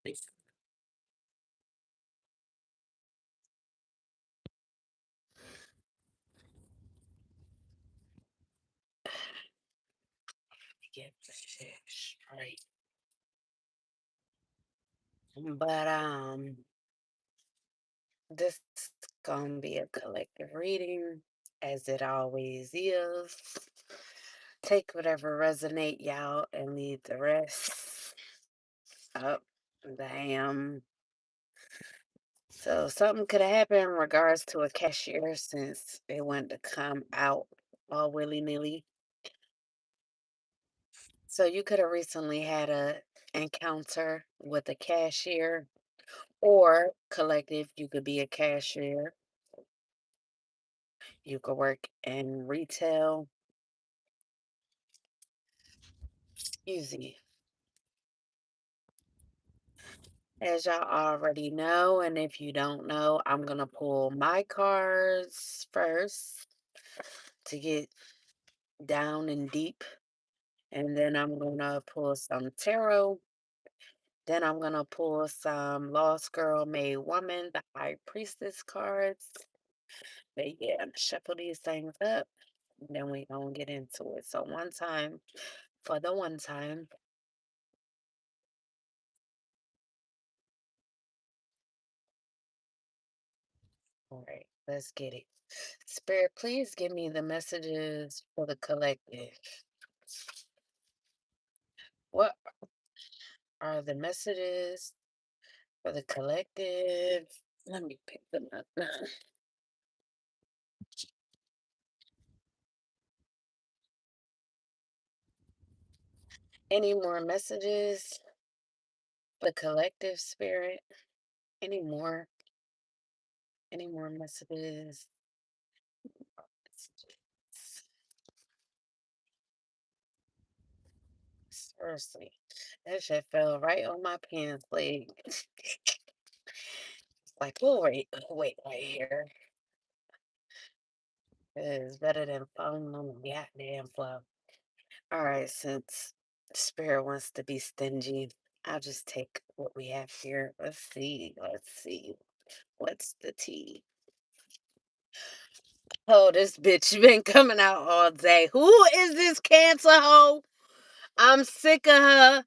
Get the shit straight. But this is gonna be a collective reading, as it always is. Take whatever resonate, y'all, and leave the rest up the ham. So something could have happened in regards to a cashier since they wanted to come out all willy nilly. So you could have recently had a encounter with a cashier or collective. You could be a cashier. You could work in retail. Easy. As y'all already know, and if you don't know, I'm gonna pull my cards first to get down and deep, and then I'm gonna pull some tarot. Then I'm gonna pull some Lost Girl Made Woman, the High Priestess cards. But yeah, shuffle these things up. Then we gonna get into it. So one time for the one time. All right, let's get it. Spirit, please give me the messages for the collective. What are the messages for the collective? Let me pick them up. Any more messages? The collective spirit? Any more? Any more messages? Seriously, that shit fell right on my pants leg. Like, we'll wait right here. It's better than falling on the goddamn floor. All right, since Spirit wants to be stingy, I'll just take what we have here. Let's see. Let's see. What's the tea? Oh, this bitch been coming out all day. Who is this cancer hoe? I'm sick of her.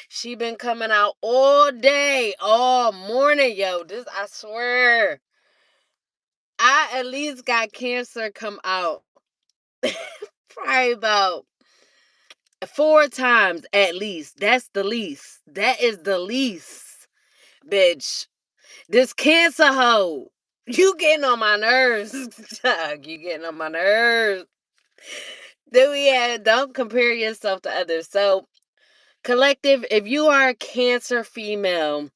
She been coming out all day, all morning, yo. This I swear. I at least got cancer come out probably about 4 times at least. That's the least. That is the least, bitch. This cancer hoe. You getting on my nerves. Dog, you getting on my nerves. Then we had don't compare yourself to others. So collective, if you are a cancer female,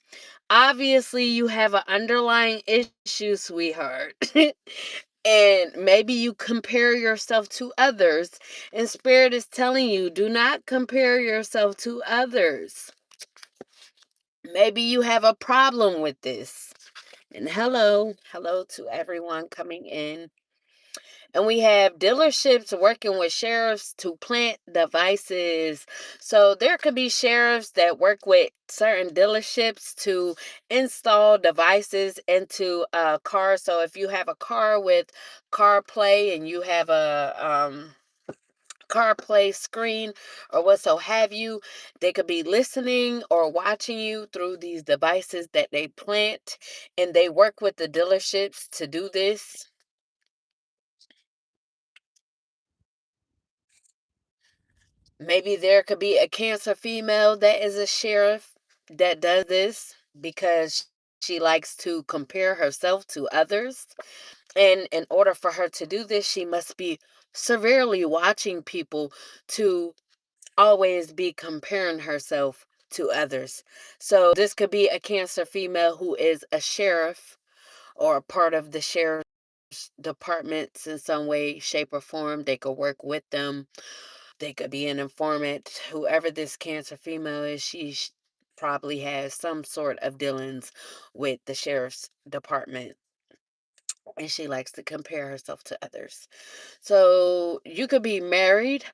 obviously you have an underlying issue, sweetheart. And maybe you compare yourself to others, and spirit is telling you do not compare yourself to others. Maybe you have a problem with this. And hello to everyone coming in. And we have dealerships working with sheriffs to plant devices. So there could be sheriffs that work with certain dealerships to install devices into a car. So if you have a car with CarPlay and you have a CarPlay screen or what so have you, they could be listening or watching you through these devices that they plant, and they work with the dealerships to do this. Maybe there could be a cancer female that is a sheriff that does this because she likes to compare herself to others. And in order for her to do this, she must be severely watching people to always be comparing herself to others. So this could be a cancer female who is a sheriff or a part of the sheriff's departments in some way, shape, or form. They could work with them. They could be an informant. Whoever this cancer female is, probably has some sort of dealings with the sheriff's department, and she likes to compare herself to others. So you could be married,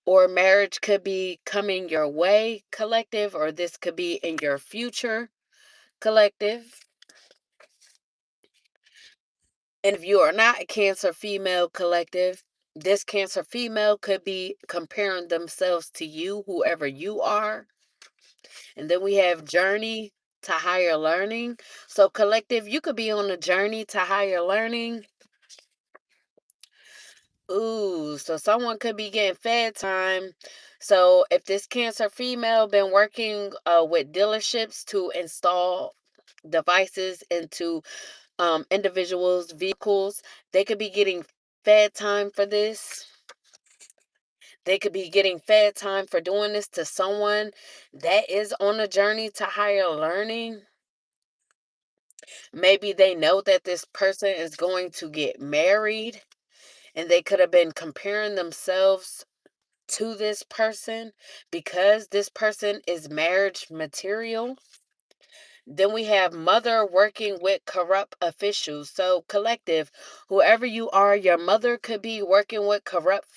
or marriage could be coming your way, collective, or this could be in your future. collective. And if you are not a Cancer female collective, this Cancer female could be comparing themselves to you, whoever you are. And then we have journey to higher learning. So, collective, you could be on a journey to higher learning. Ooh, so someone could be getting fed time. So, if this Cancer female been working with dealerships to install devices into individuals' vehicles, they could be getting fed time for this. They could be getting fed time for doing this to someone that is on a journey to higher learning. Maybe they know that this person is going to get married and they could have been comparing themselves to this person because this person is marriage material. Then we have mother working with corrupt officials. So collective, whoever you are, your mother could be working with corrupt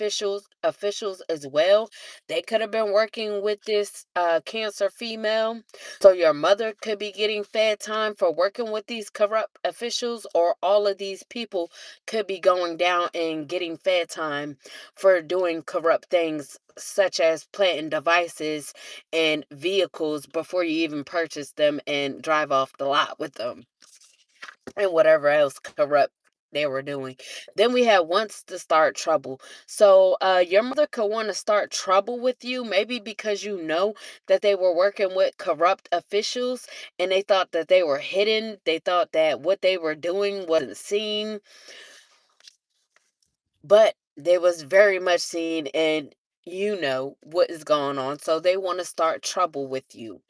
officials as well. They could have been working with this Cancer female. So your mother could be getting fed time for working with these corrupt officials, or all of these people could be going down and getting fed time for doing corrupt things such as planting devices and vehicles before you even purchase them and drive off the lot with them and whatever else corrupt they were doing. Then we had wants to start trouble. So your mother could want to start trouble with you, maybe because you know that they were working with corrupt officials and they thought that they were hidden. They thought that what they were doing wasn't seen, but they was very much seen, and you know what is going on. So they want to start trouble with you.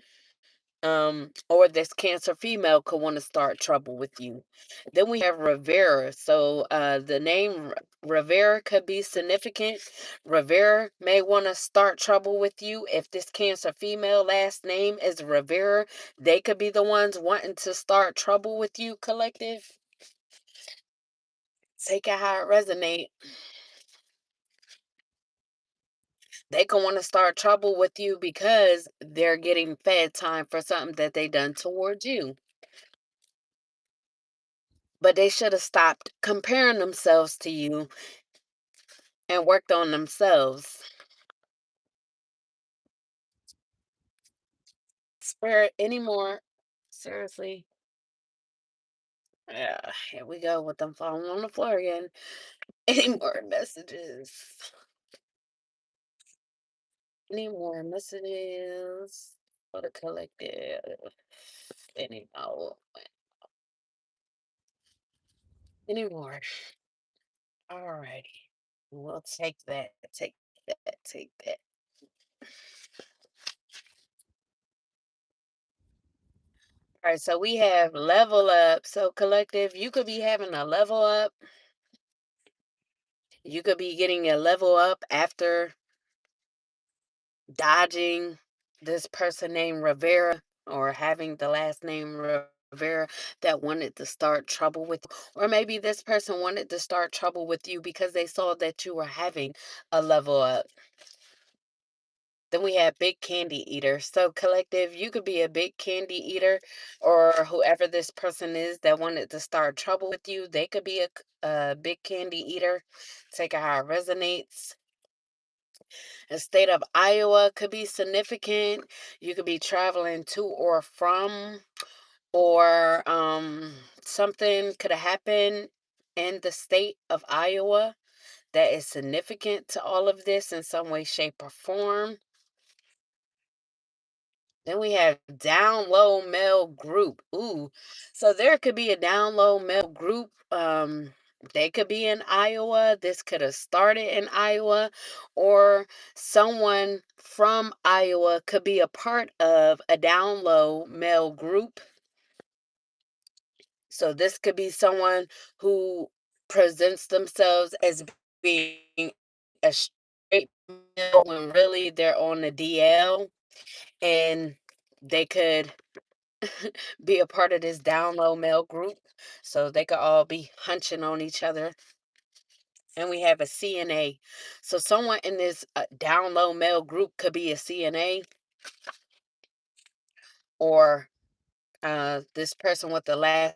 Or this Cancer female could want to start trouble with you. Then we have Rivera. So the name Rivera could be significant. Rivera may want to start trouble with you. If this Cancer female last name is Rivera, they could be the ones wanting to start trouble with you, collective. Take it how it resonate. They can want to start trouble with you because they're getting fed time for something that they done towards you. But they should have stopped comparing themselves to you and worked on themselves. Spirit anymore. Seriously. Yeah, here we go with them falling on the floor again. Any more messages? Any more messages for the collective? Any more? Any more? Alrighty. We'll take that. Take that. Take that. All right, so we have level up. So collective, you could be having a level up. You could be getting a level up after dodging this person named Rivera, or having the last name Rivera that wanted to start trouble with you. Or maybe this person wanted to start trouble with you because they saw that you were having a level up. Then we have big candy eater. So collective, you could be a big candy eater, or whoever this person is that wanted to start trouble with you. They could be a big candy eater. Take it how it resonates. The state of Iowa could be significant. You could be traveling to or from, or something could have happened in the state of Iowa that is significant to all of this in some way, shape, or form. Then we have down low male group. Ooh, so there could be a down low male group. They could be in Iowa. This could have started in Iowa, or someone from Iowa could be a part of a down low male group. So this could be someone who presents themselves as being a straight male when really they're on the DL, and they could be a part of this down low male group, so they could all be hunching on each other. And we have a CNA. So someone in this down low male group could be a CNA, or This person with the last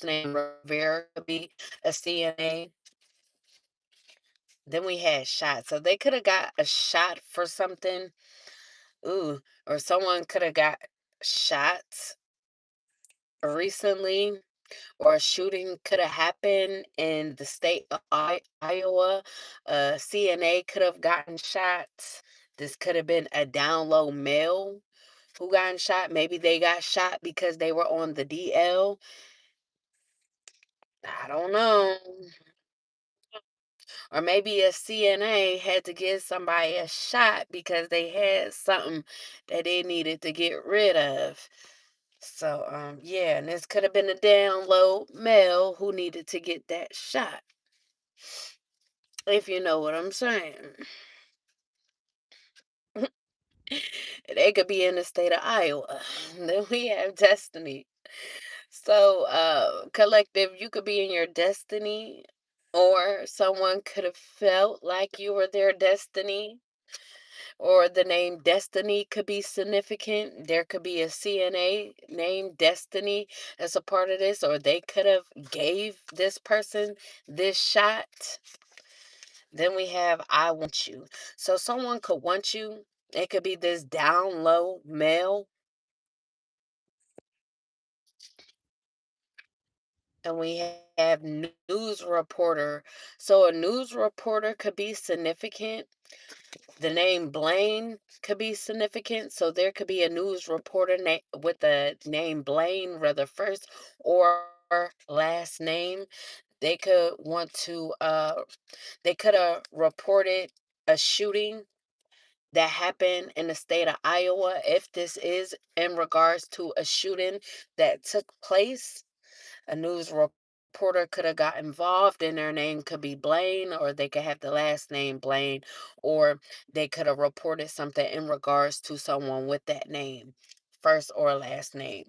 name Rivera could be a CNA. Then we had shot. So they could have got a shot for something. Ooh, or someone could have got shot recently, or a shooting could have happened in the state of Iowa. CNA could have gotten shot. This could have been a down low male who got shot. Maybe they got shot because they were on the DL. I don't know. Or maybe a CNA had to give somebody a shot because they had something that they needed to get rid of. So, yeah, and this could have been a down low male who needed to get that shot, if you know what I'm saying. They could be in the state of Iowa. Then we have destiny. So, collective, you could be in your destiny, or someone could have felt like you were their destiny, or the name Destiny could be significant. There could be a CNA named Destiny as a part of this, or they could have gave this person this shot. Then we have I want you. So someone could want you. It could be this down low male, and we have news reporter. So a news reporter could be significant. The name Blaine could be significant. So there could be a news reporter with the name Blaine, whether first or last name. They could want to they could have reported a shooting that happened in the state of Iowa. If this is in regards to a shooting that took place, a news reporter could have got involved, and their name could be Blaine, or they could have the last name Blaine, or they could have reported something in regards to someone with that name, first or last name.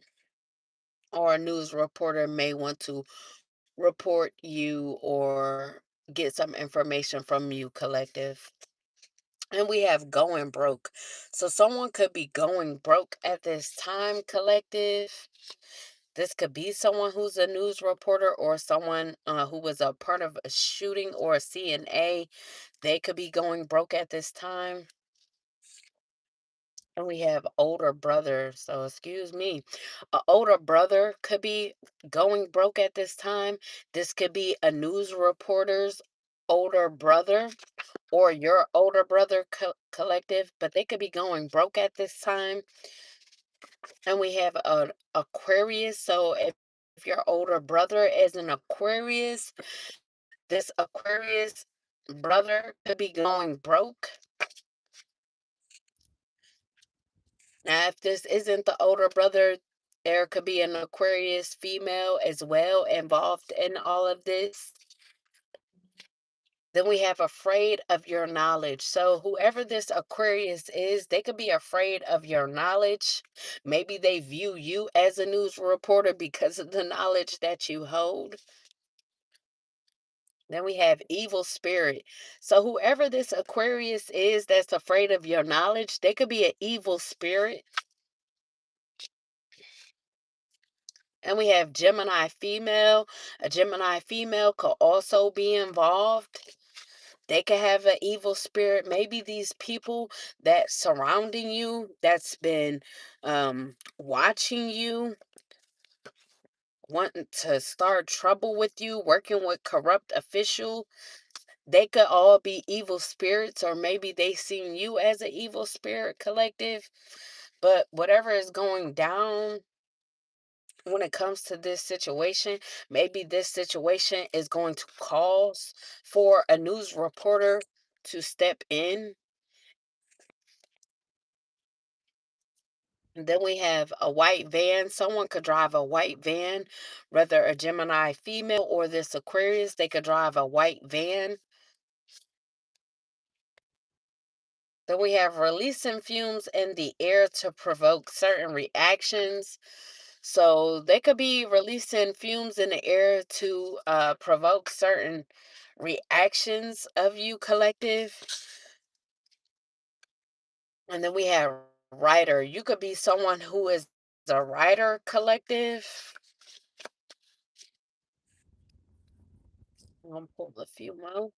Or a news reporter may want to report you or get some information from you, collective. And we have going broke. So someone could be going broke at this time, collective. This could be someone who's a news reporter, or someone who was a part of a shooting, or a CNA. They could be going broke at this time. And we have older brother. So, excuse me. A older brother could be going broke at this time. This could be a news reporter's older brother, or your older brother, collective, but they could be going broke at this time. And we have an Aquarius. So if your older brother is an Aquarius, this Aquarius brother could be going broke. Now, if this isn't the older brother, there could be an Aquarius female as well involved in all of this. Then we have afraid of your knowledge. So whoever this Aquarius is, they could be afraid of your knowledge. Maybe they view you as a news reporter because of the knowledge that you hold. Then we have evil spirit. So whoever this Aquarius is that's afraid of your knowledge, they could be an evil spirit. And we have Gemini female. A Gemini female could also be involved. They could have an evil spirit. Maybe these people that surrounding you, that's been watching you, wanting to start trouble with you, working with corrupt official. They could all be evil spirits, or maybe they seen you as an evil spirit, collective. But whatever is going down when it comes to this situation, maybe this situation is going to cause for a news reporter to step in. And then we have a white van. Someone could drive a white van, whether a Gemini female or this Aquarius, they could drive a white van. Then we have releasing fumes in the air to provoke certain reactions. So they could be releasing fumes in the air to provoke certain reactions of you, collective. And then we have writer. You could be someone who is a writer collective. I'm gonna pull a few more.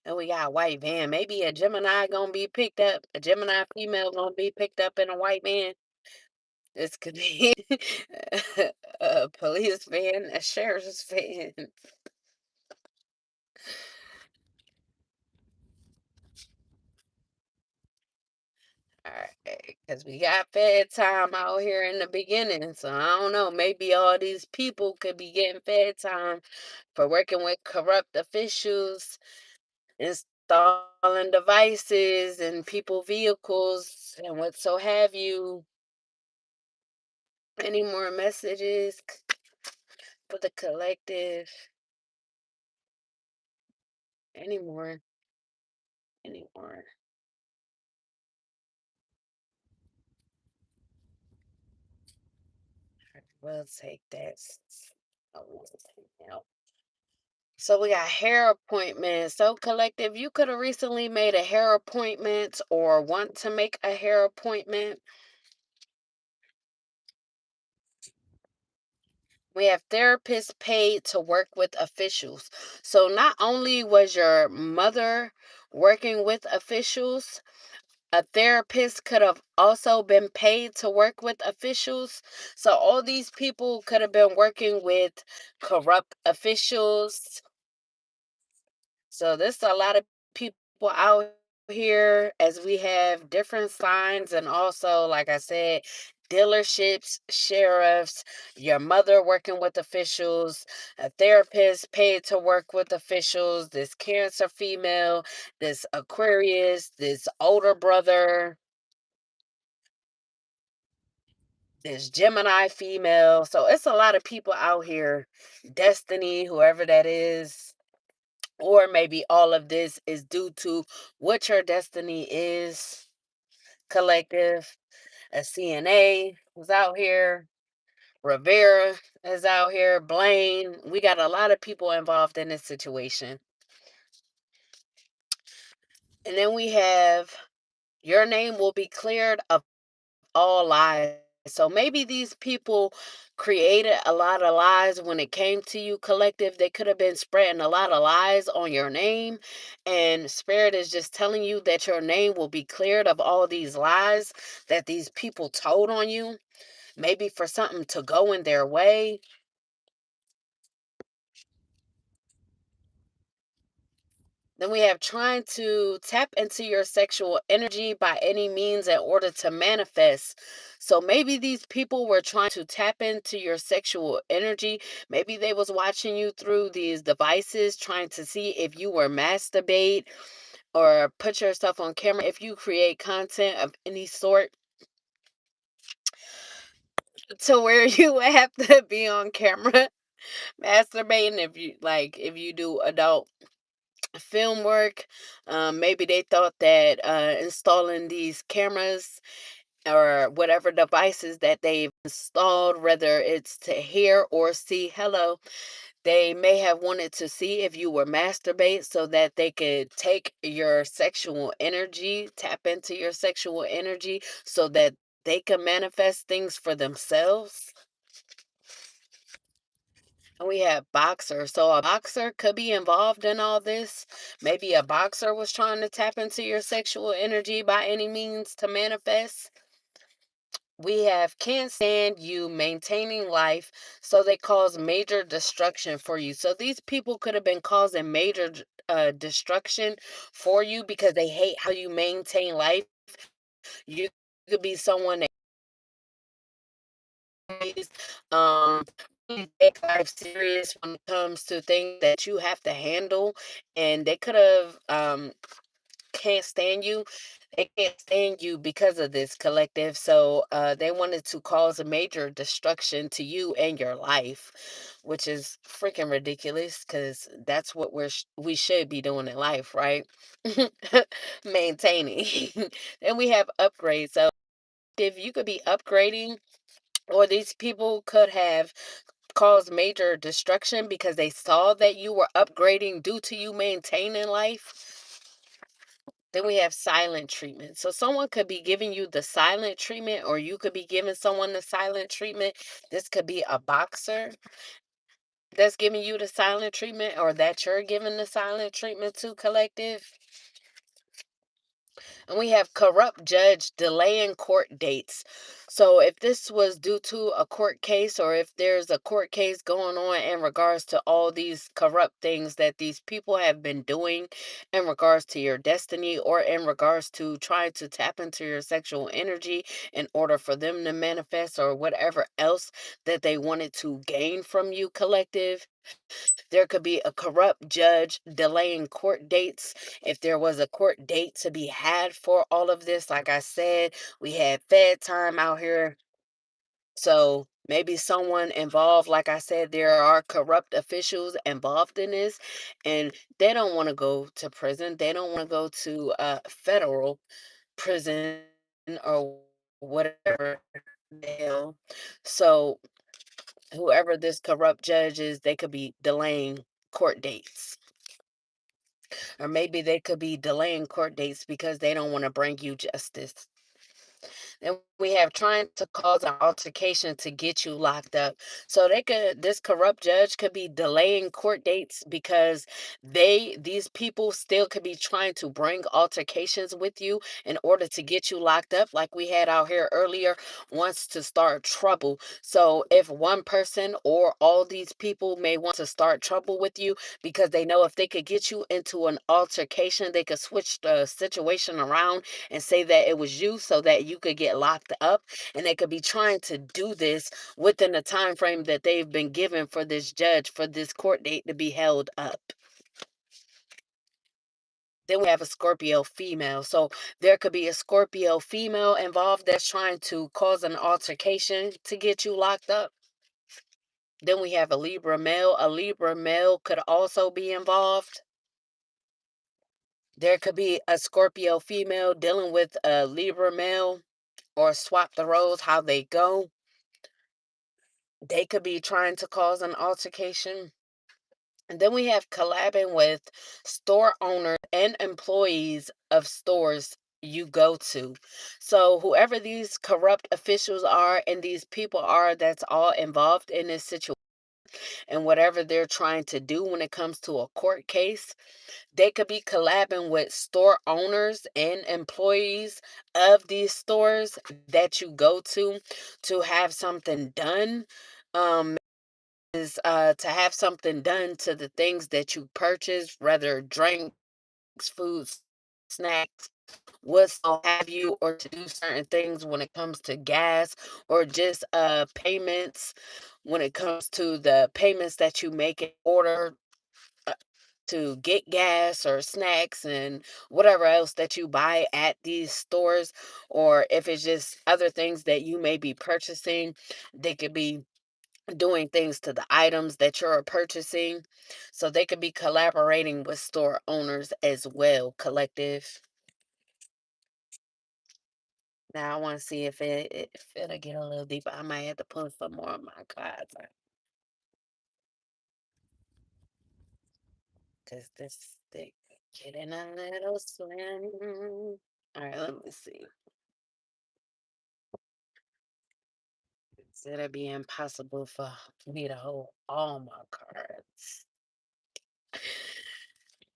And we got a white van. Maybe a Gemini gonna be picked up. A Gemini female gonna be picked up in a white van. This could be a police van, a sheriff's van. Alright, because we got fed time out here in the beginning. So I don't know. Maybe all these people could be getting fed time for working with corrupt officials, installing devices in people vehicles and what so have you. Any more messages for the collective? Any more? Any more? We'll take that. I will take that. So we got hair appointments. So collective, you could have recently made a hair appointment or want to make a hair appointment. We have therapists paid to work with officials. So not only was your mother working with officials, a therapist could have also been paid to work with officials. So all these people could have been working with corrupt officials. So there's a lot of people out here as we have different signs, and also, like I said, dealerships, sheriffs, your mother working with officials, a therapist paid to work with officials, this Cancer female, this Aquarius, this older brother, this Gemini female. So it's a lot of people out here. Destiny, whoever that is. Or maybe all of this is due to what your destiny is. Collective, a CNA was out here. Rivera is out here. Blaine. We got a lot of people involved in this situation. And then we have your name will be cleared of all lies. So maybe these people created a lot of lies when it came to you, collective. They could have been spreading a lot of lies on your name. And Spirit is just telling you that your name will be cleared of all these lies that these people told on you. Maybe for something to go in their way. Then we have trying to tap into your sexual energy by any means in order to manifest. So maybe these people were trying to tap into your sexual energy. Maybe they was watching you through these devices trying to see if you were masturbate or put yourself on camera. If you create content of any sort to where you would have to be on camera masturbating, if you do adult film work. Maybe they thought that installing these cameras or whatever devices that they've installed, whether it's to hear or see, hello, they may have wanted to see if you were masturbate so that they could take your sexual energy, tap into your sexual energy so that they can manifest things for themselves. And we have boxer. So a boxer could be involved in all this. Maybe a boxer was trying to tap into your sexual energy by any means to manifest. We have can't stand you maintaining life, so they cause major destruction for you. So these people could have been causing major destruction for you because they hate how you maintain life. You could be someone always take life serious when it comes to things that you have to handle, and they could have can't stand you. They can't stand you because of this collective. So they wanted to cause a major destruction to you and your life, which is freaking ridiculous because that's what we should be doing in life, right? Maintaining. And we have upgrades. So if you could be upgrading or these people could have caused major destruction because they saw that you were upgrading due to you maintaining life. Then we have silent treatment. So someone could be giving you the silent treatment, or you could be giving someone the silent treatment. This could be a boxer that's giving you the silent treatment, or that you're giving the silent treatment to, collective. And we have corrupt judge delaying court dates. So if this was due to a court case, or if there's a court case going on in regards to all these corrupt things that these people have been doing in regards to your destiny, or in regards to trying to tap into your sexual energy in order for them to manifest, or whatever else that they wanted to gain from you, collective. There could be a corrupt judge delaying court dates. If there was a court date to be had for all of this, like I said, we had Fed time out here. So maybe someone involved, like I said, there are corrupt officials involved in this, and they don't want to go to prison. They don't want to go to federal prison or whatever the hell. So whoever this corrupt judge is, they could be delaying court dates. Or maybe they could be delaying court dates because they don't want to bring you justice. And we have trying to cause an altercation to get you locked up. So this corrupt judge could be delaying court dates because these people still could be trying to bring altercations with you in order to get you locked up. Like we had out here earlier, wants to start trouble. So if one person or all these people may want to start trouble with you because they know if they could get you into an altercation, they could switch the situation around and say that it was you so that you could get locked up, and they could be trying to do this within the time frame that they've been given for this judge for this court date to be held up. Then we have a Scorpio female. So there could be a Scorpio female involved that's trying to cause an altercation to get you locked up. Then we have a Libra male. A Libra male could also be involved. There could be a Scorpio female dealing with a Libra male, or swap the roles how they go. They could be trying to cause an altercation. And then we have collabing with store owners and employees of stores you go to. So whoever these corrupt officials are and these people are that's all involved in this situation and whatever they're trying to do when it comes to a court case, they could be collabing with store owners and employees of these stores that you go to have something done. Is to have something done to the things that you purchase, whether drinks, foods, snacks, what have you, or to do certain things when it comes to gas, or just payments when it comes to the payments that you make in order uh, to get gas or snacks and whatever else that you buy at these stores, or if it's just other things that you may be purchasing. They could be doing things to the items that you're purchasing. So they could be collaborating with store owners as well, collective. Now I want to see if it'll get a little deeper. I might have to pull some more of my cards because this stick getting a little slim. All right, let me see. It'll be impossible for me to hold all my cards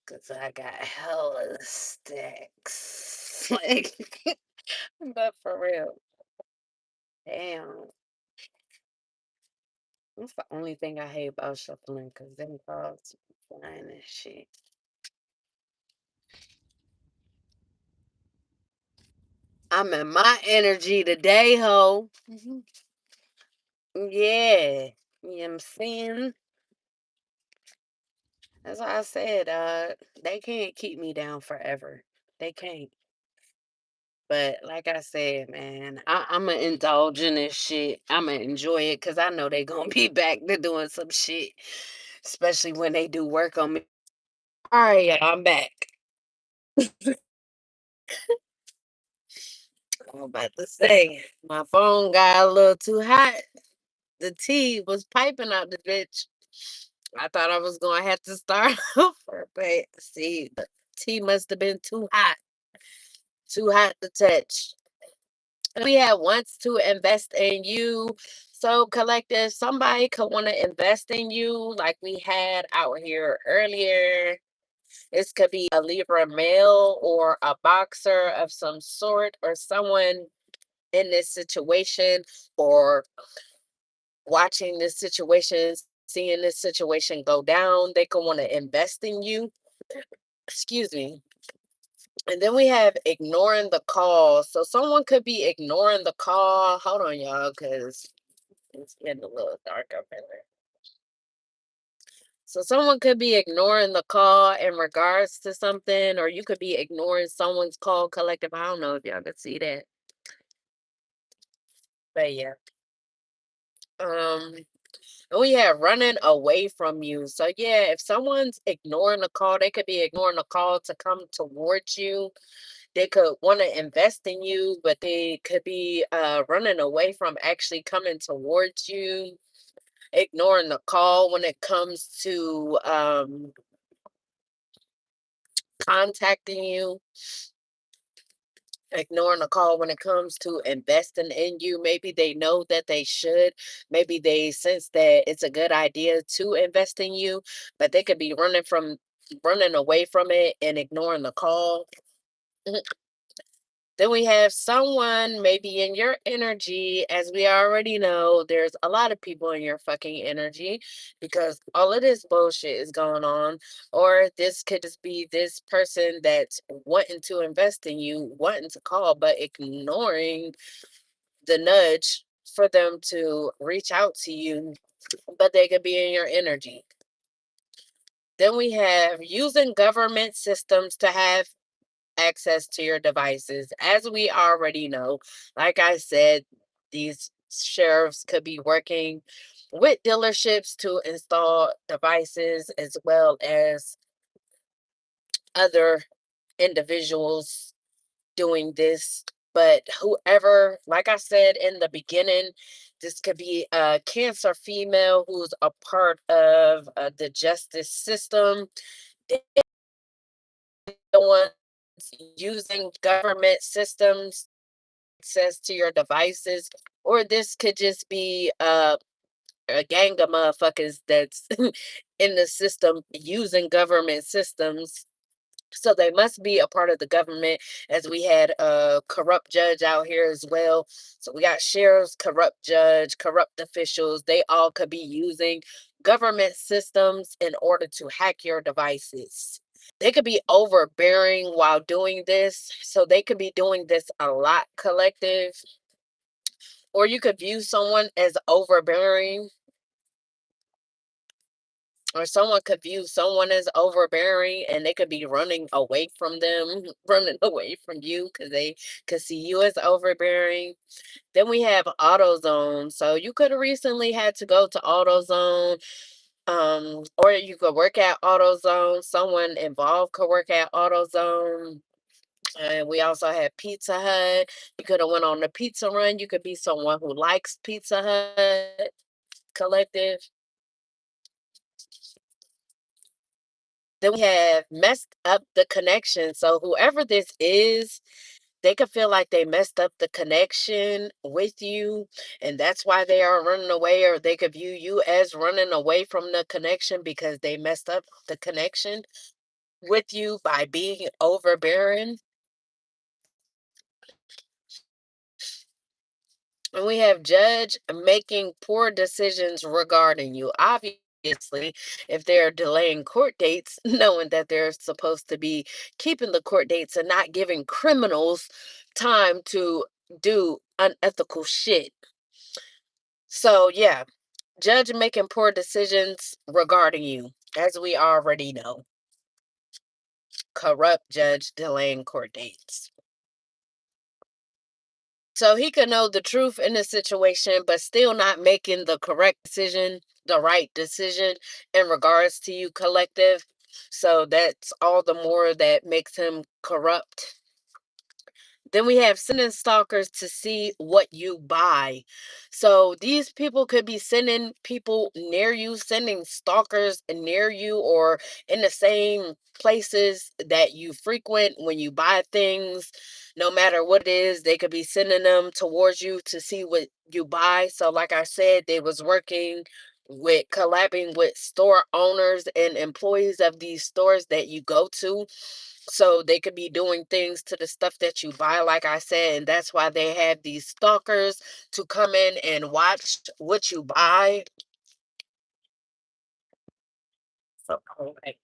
because I got hella sticks. Like, but for real. Damn. That's the only thing I hate about shuffling, because them cards be flying and shit. I'm in my energy today, ho. Yeah. You know what I'm saying? That's why I said, they can't keep me down forever. They can't. But like I said, man, I'ma indulge in this shit. I'ma enjoy it because I know they gonna be back to doing some shit. Especially when they do work on me. All right, yeah, I'm back. I'm about to say my phone got a little too hot. The tea was piping out the bitch. I thought I was gonna have to start over, but see, the tea must have been too hot to touch. We had wants to invest in you. So, collective, somebody could want to invest in you, like we had out here earlier. This could be a Libra male or a boxer of some sort, or someone in this situation, or watching this situation, seeing this situation go down. They could want to invest in you. Excuse me. And then we have ignoring the call. So someone could be ignoring the call. Hold on, y'all, because it's getting a little dark up in there. So someone could be ignoring the call in regards to something, or you could be ignoring someone's call, collective. I don't know if y'all could see that. But yeah. Um, and we have running away from you. So yeah, if someone's ignoring a call, they could be ignoring a call to come towards you. They could want to invest in you, but they could be running away from actually coming towards you, ignoring the call when it comes to contacting you, ignoring a call when it comes to investing in you. Maybe they know that they should. Maybe they sense that it's a good idea to invest in you, but they could be running away from it and ignoring the call. Then we have someone maybe in your energy. As we already know, there's a lot of people in your fucking energy because all of this bullshit is going on. Or this could just be this person that's wanting to invest in you, wanting to call, but ignoring the nudge for them to reach out to you, but they could be in your energy. Then we have using government systems to have access to your devices. As we already know, like I said, these sheriffs could be working with dealerships to install devices as well as other individuals doing this. But whoever, like I said in the beginning, this could be a cancer female who's a part of the justice system. They don't want using government systems access to your devices, or this could just be a gang of motherfuckers that's in the system using government systems. So they must be a part of the government, as we had a corrupt judge out here as well. So we got sheriffs, corrupt judge, corrupt officials. They all could be using government systems in order to hack your devices. They could be overbearing while doing this. So they could be doing this a lot, collective. Or you could view someone as overbearing, or someone could view someone as overbearing and they could be running away from them, running away from you because they could see you as overbearing. Then we have AutoZone. So you could have recently had to go to AutoZone, or you could work at AutoZone. Someone involved could work at AutoZone. And we also have Pizza Hut. You could have went on the pizza run. You could be someone who likes Pizza Hut, collective. Then we have messed up the connection. So whoever this is, they could feel like they messed up the connection with you, and that's why they are running away, or they could view you as running away from the connection because they messed up the connection with you by being overbearing. And we have judge making poor decisions regarding you. Obviously, if they're delaying court dates, knowing that they're supposed to be keeping the court dates and not giving criminals time to do unethical shit. So, yeah, judge making poor decisions regarding you, as we already know. Corrupt judge delaying court dates. So he could know the truth in the situation, but still not making the correct decision, the right decision in regards to you, collective. So that's all the more that makes him corrupt. Then we have sending stalkers to see what you buy. So these people could be sending people near you, sending stalkers near you or in the same places that you frequent when you buy things. No matter what it is, they could be sending them towards you to see what you buy. So like I said, they was working with collabing with store owners and employees of these stores that you go to, so they could be doing things to the stuff that you buy, like I said, and that's why they have these stalkers to come in and watch what you buy. So, okay.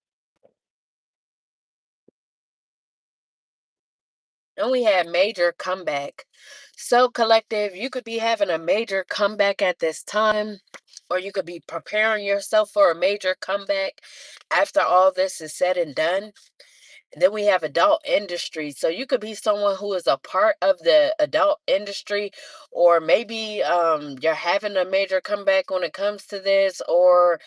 And we have major comeback. So, collective, you could be having a major comeback at this time, or you could be preparing yourself for a major comeback after all this is said and done. And then we have adult industry. So you could be someone who is a part of the adult industry, or maybe you're having a major comeback when it comes to this, or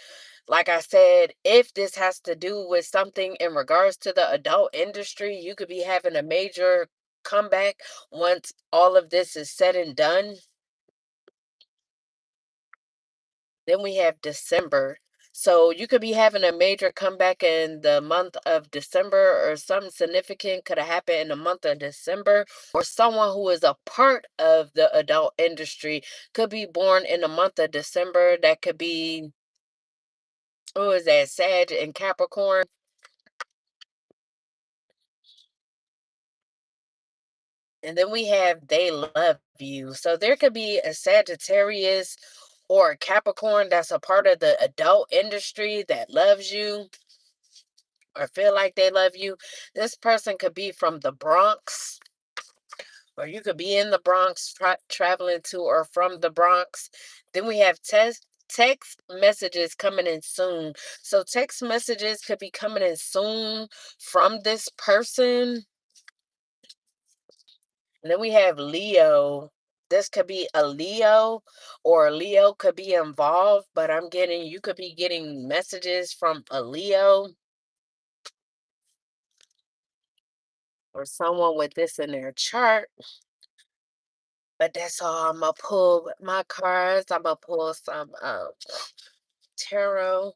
like I said, if this has to do with something in regards to the adult industry, you could be having a major comeback once all of this is said and done. Then we have December. So you could be having a major comeback in the month of December, or something significant could have happened in the month of December, or someone who is a part of the adult industry could be born in the month of December. That could be, who is that, Sag and Capricorn. And then we have they love you. So there could be a Sagittarius or a Capricorn that's a part of the adult industry that loves you or feel like they love you. This person could be from the Bronx, or you could be in the Bronx traveling to or from the Bronx. Then we have text messages coming in soon. So text messages could be coming in soon from this person. And then we have Leo. This could be a Leo, or a Leo could be involved, but I'm getting, you could be getting messages from a Leo or someone with this in their chart. But that's all. I'm gonna pull my cards. I'm gonna pull some tarot.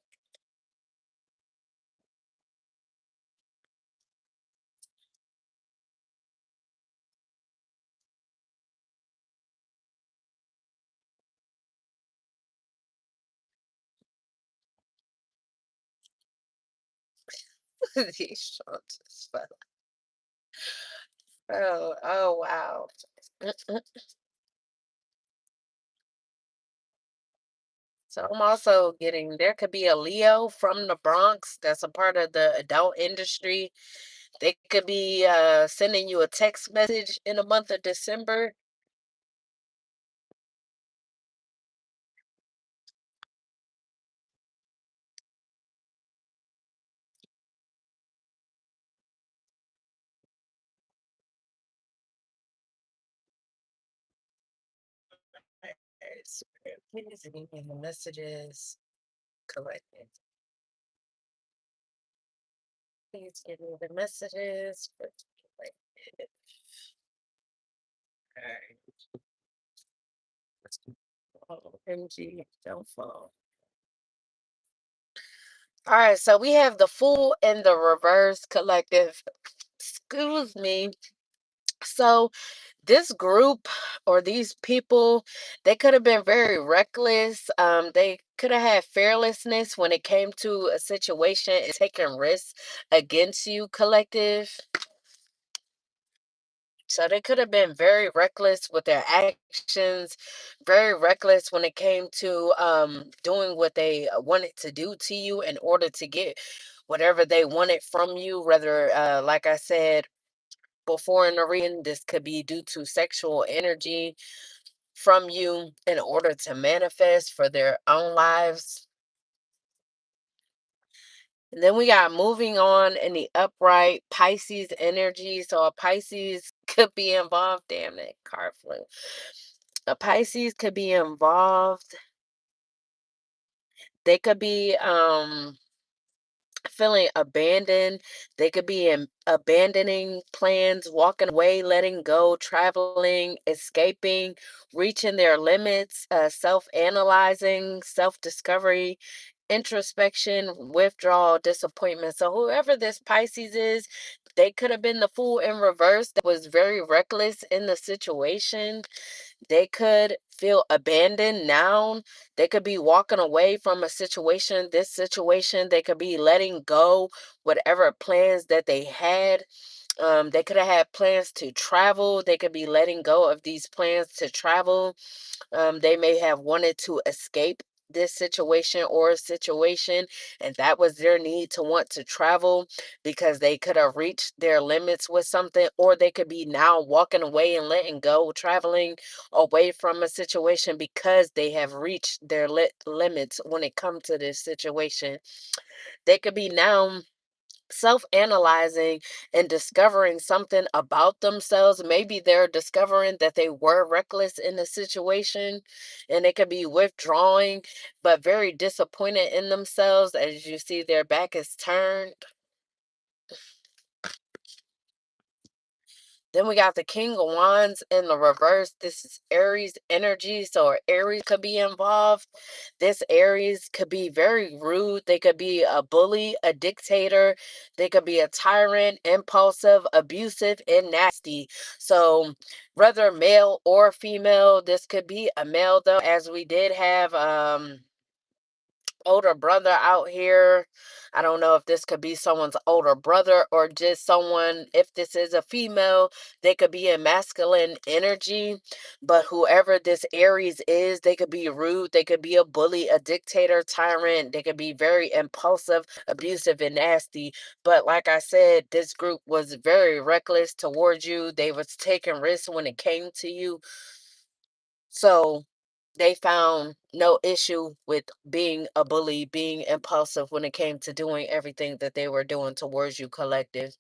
These charts is fun. Oh wow. So I'm also getting, there could be a Leo from the Bronx that's a part of the adult industry. They could be sending you a text message in the month of December. Please give me the messages collected. Please give me the messages for collected. All right. OMG, don't fall. All right, so we have the Fool and the Reverse collective. Excuse me. So this group or these people, they could have been very reckless. They could have had fearlessness when it came to a situation and taking risks against you, collective. So they could have been very reckless with their actions, very reckless when it came to doing what they wanted to do to you in order to get whatever they wanted from you. Whether, like I said before in the reading, this could be due to sexual energy from you in order to manifest for their own lives. And then we got moving on in the upright Pisces energy. So a Pisces could be involved. Damn, that card flew. A Pisces could be involved. They could be feeling abandoned. They could be abandoning plans, walking away, letting go, traveling, escaping, reaching their limits, self analyzing, self discovery, introspection, withdrawal, disappointment. So, whoever this Pisces is, they could have been the fool in reverse that was very reckless in the situation. They could feel abandoned now. They could be walking away from a situation, this situation. They could be letting go whatever plans that they had. They could have had plans to travel. They could be letting go of these plans to travel. They may have wanted to escape this situation or a situation, and that was their need to want to travel because they could have reached their limits with something, or they could be now walking away and letting go, traveling away from a situation because they have reached their limits when it comes to this situation. They could be now self-analyzing and discovering something about themselves. Maybe they're discovering that they were reckless in the situation, and they could be withdrawing but very disappointed in themselves. As you see, their back is turned. Then we got the King of Wands in the reverse. This is Aries energy. So Aries could be involved. This Aries could be very rude. They could be a bully, a dictator. They could be a tyrant, impulsive, abusive, and nasty. So whether male or female, this could be a male though, as we did have older brother out here. I don't know if this could be someone's older brother or just someone, if this is a female, they could be a masculine energy. But whoever this Aries is, they could be rude, they could be a bully, a dictator, tyrant, they could be very impulsive, abusive, and nasty. But like I said, this group was very reckless towards you. They was taking risks when it came to you. So they found no issue with being a bully, being impulsive when it came to doing everything that they were doing towards you, collective.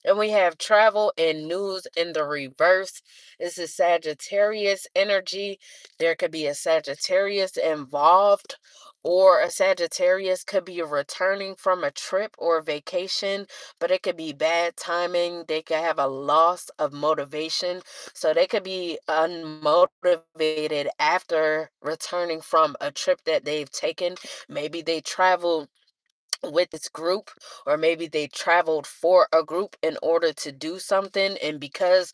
And we have travel and news in the reverse. This is Sagittarius energy. There could be a Sagittarius involved, or a Sagittarius could be returning from a trip or vacation, but it could be bad timing. They could have a loss of motivation. So they could be unmotivated after returning from a trip that they've taken. Maybe they traveled with this group, or maybe they traveled for a group in order to do something, and because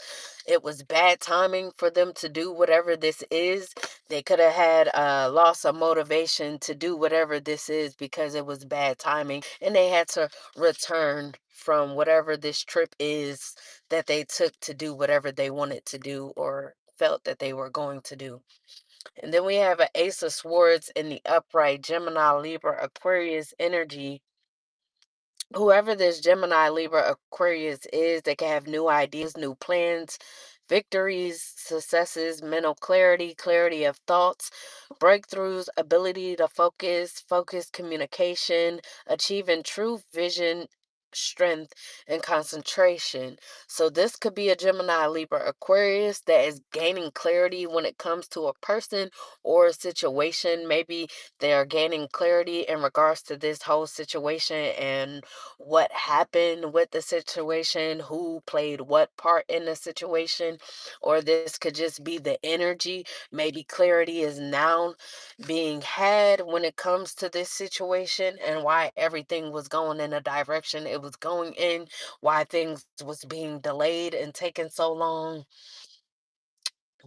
it was bad timing for them to do whatever this is, they could have had a loss of motivation to do whatever this is because it was bad timing, and they had to return from whatever this trip is that they took to do whatever they wanted to do or felt that they were going to do. And then we have an Ace of Swords in the upright, Gemini, Libra, Aquarius energy. Whoever this Gemini, Libra, Aquarius is, they can have new ideas, new plans, victories, successes, mental clarity, clarity of thoughts, breakthroughs, ability to focus communication, achieving true vision, strength, and concentration. So this could be a Gemini, Libra, Aquarius that is gaining clarity when it comes to a person or a situation. Maybe they are gaining clarity in regards to this whole situation and what happened with the situation, who played what part in the situation, or this could just be the energy. Maybe clarity is now being had when it comes to this situation and why everything was going in a direction it was going in, why things was being delayed and taking so long.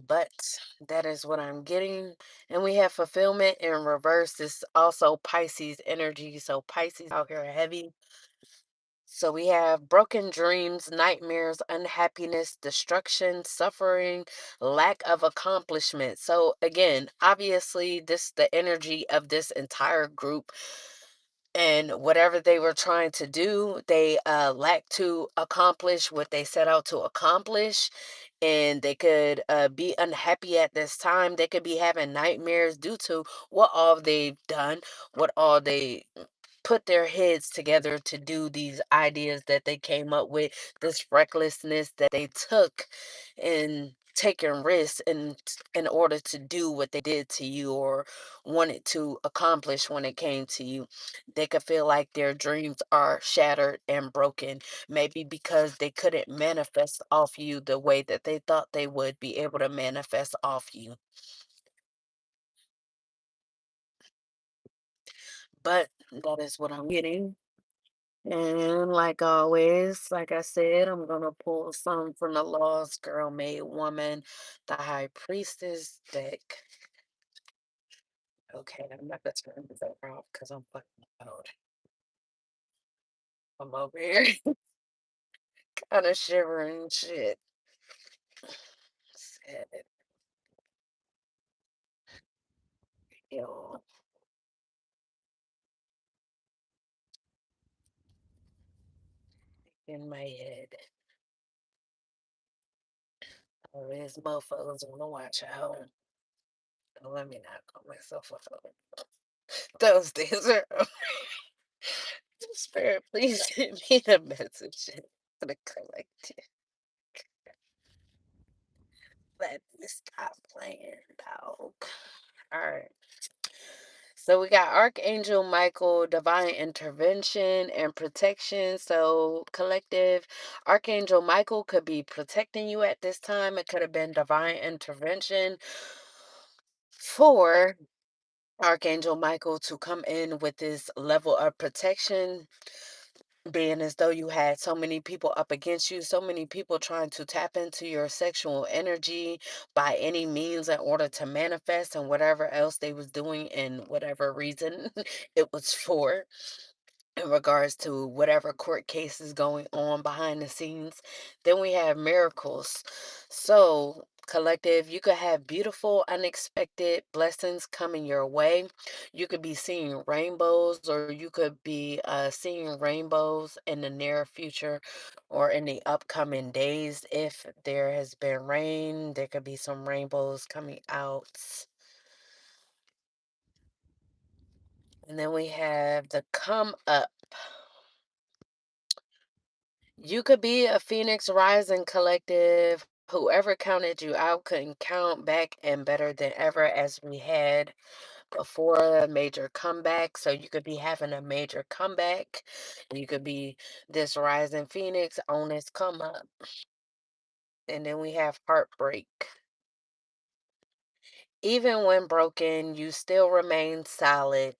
But that is what I'm getting. And we have fulfillment in reverse. This also Pisces energy. So Pisces out here heavy. So we have broken dreams, nightmares, unhappiness, destruction, suffering, lack of accomplishment. So again, obviously this the energy of this entire group, and whatever they were trying to do, they lacked to accomplish what they set out to accomplish, and they could be unhappy at this time. They could be having nightmares due to what all they've done, what all they put their heads together to do, these ideas that they came up with, this recklessness that they took. And taking risks in order to do what they did to you or wanted to accomplish when it came to you. They could feel like their dreams are shattered and broken, maybe because they couldn't manifest off you the way that they thought they would be able to manifest off you. But that is what I'm getting. And like always, like I said, I'm gonna pull some from the Lost Girl Made Woman, the High Priestess deck. Okay, I'm not gonna turn this over off because I'm fucking out. I'm over here kind of shivering and shit. Sad. Yo, in my head. Oh, these motherfuckers wanna watch out. Don't let me not call myself a phone. Those days are over. Spirit, please send me the message to the collective. Let me stop playing, dog. All right. So we got Archangel Michael, divine intervention and protection. So, collective, Archangel Michael could be protecting you at this time. It could have been divine intervention for Archangel Michael to come in with this level of protection, being as though you had so many people up against you, so many people trying to tap into your sexual energy by any means in order to manifest and whatever else they was doing and whatever reason it was for, in regards to whatever court case is going on behind the scenes. Then we have miracles. So, collective, you could have beautiful, unexpected blessings coming your way. You could be seeing rainbows, or you could be seeing rainbows in the near future or in the upcoming days. If there has been rain, there could be some rainbows coming out. And then we have the come up. You could be a Phoenix Rising collective. Whoever counted you out couldn't count back and better than ever as we had before a major comeback. So you could be having a major comeback. You could be this Rising Phoenix on its come up. And then we have heartbreak. Even when broken, you still remain solid.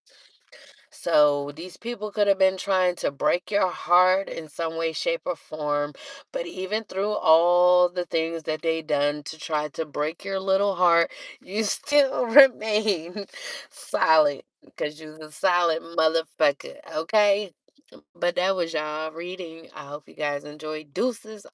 So these people could have been trying to break your heart in some way, shape, or form. But even through all the things that they done to try to break your little heart, you still remain solid because you're a solid motherfucker. Okay. But that was y'all reading. I hope you guys enjoyed. Deuces.